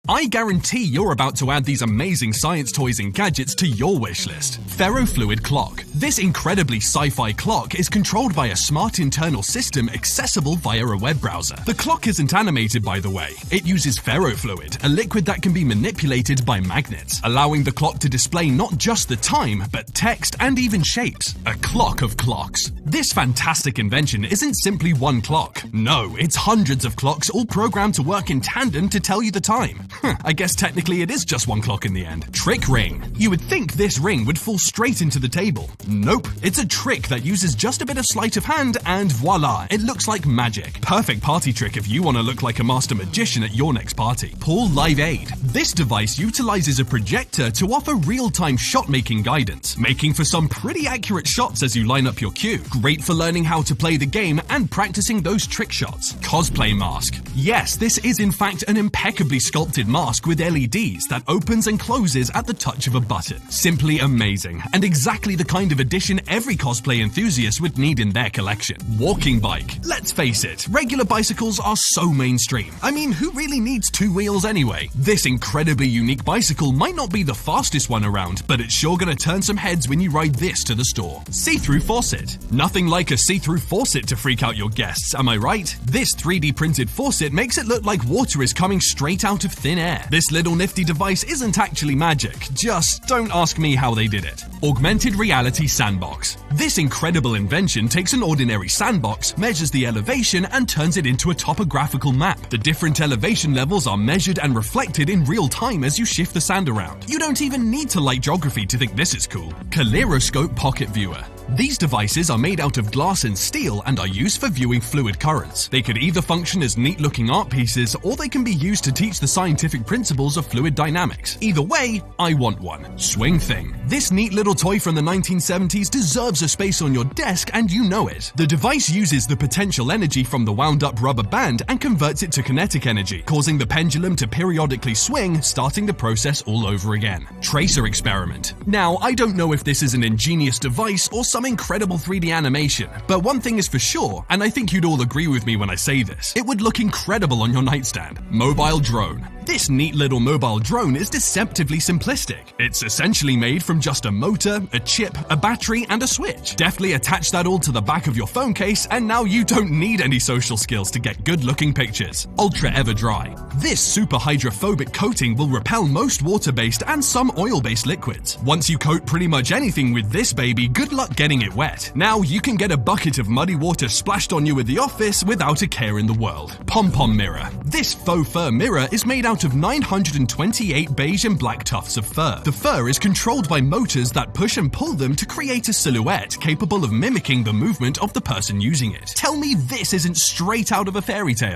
I guarantee you're about to add these amazing science toys and gadgets to your wish list. Ferrofluid Clock. This incredibly sci-fi clock is controlled by a smart internal system accessible via a web browser. The clock isn't animated, by the way. It uses ferrofluid, a liquid that can be manipulated by magnets, allowing the clock to display not just the time, but text and even shapes. A clock of clocks. This fantastic invention isn't simply one clock. No, it's hundreds of clocks all programmed to work in tandem to tell you the time. I guess technically it is just one clock in the end. Trick ring. You would think this ring would fall straight into the table. Nope, it's a trick that uses just a bit of sleight of hand and voila, it looks like magic. Perfect party trick if you want to look like a master magician at your next party. Paul Live Aid. This device utilizes a projector to offer real-time shot-making guidance, making for some pretty accurate shots as you line up your cue. Great for learning how to play the game and practicing those trick shots. Cosplay mask. Yes, this is in fact an impeccably sculpted mask with LEDs that opens and closes at the touch of a button. Simply amazing, and exactly the kind of addition every cosplay enthusiast would need in their collection. Walking bike. Let's face it, regular bicycles are so mainstream. I mean, who really needs two wheels anyway? This incredibly unique bicycle might not be the fastest one around, but it's sure gonna turn some heads when you ride this to the store. See-through faucet. Nothing like a see-through faucet to freak out your guests, am I right? This 3D printed faucet makes it look like water is coming straight out of thin air. This little nifty device isn't actually magic, just don't ask me how they did it. Augmented reality sandbox. This incredible invention takes an ordinary sandbox, measures the elevation, and turns it into a topographical map. The different elevation levels are measured and reflected in real time as you shift the sand around. You don't even need to like geography to think this is cool. Kaleidoscope pocket viewer. These devices are made out of glass and steel and are used for viewing fluid currents. They could either function as neat-looking art pieces, or they can be used to teach the scientific principles of fluid dynamics. Either way, I want one. Swing thing. This neat little toy from the 1970s deserves a space on your desk, and you know it. The device uses the potential energy from the wound-up rubber band and converts it to kinetic energy, causing the pendulum to periodically swing, starting the process all over again. Tracer experiment. Now, I don't know if this is an ingenious device or some incredible 3D animation, but one thing is for sure, and I think you'd all agree with me when I say this, it would look incredible on your nightstand. Mobile drone. This neat little mobile drone is deceptively simplistic. It's essentially made from just a motor, a chip, a battery, and a switch. Deftly attach that all to the back of your phone case, and now you don't need any social skills to get good-looking pictures. Ultra Ever Dry. This super hydrophobic coating will repel most water-based and some oil-based liquids. Once you coat pretty much anything with this baby, good luck getting it wet. Now you can get a bucket of muddy water splashed on you at the office without a care in the world. Pom-pom mirror. This faux fur mirror is made out of 928 beige and black tufts of fur. The fur is controlled by motors that push and pull them to create a silhouette capable of mimicking the movement of the person using it. Tell me this isn't straight out of a fairy tale.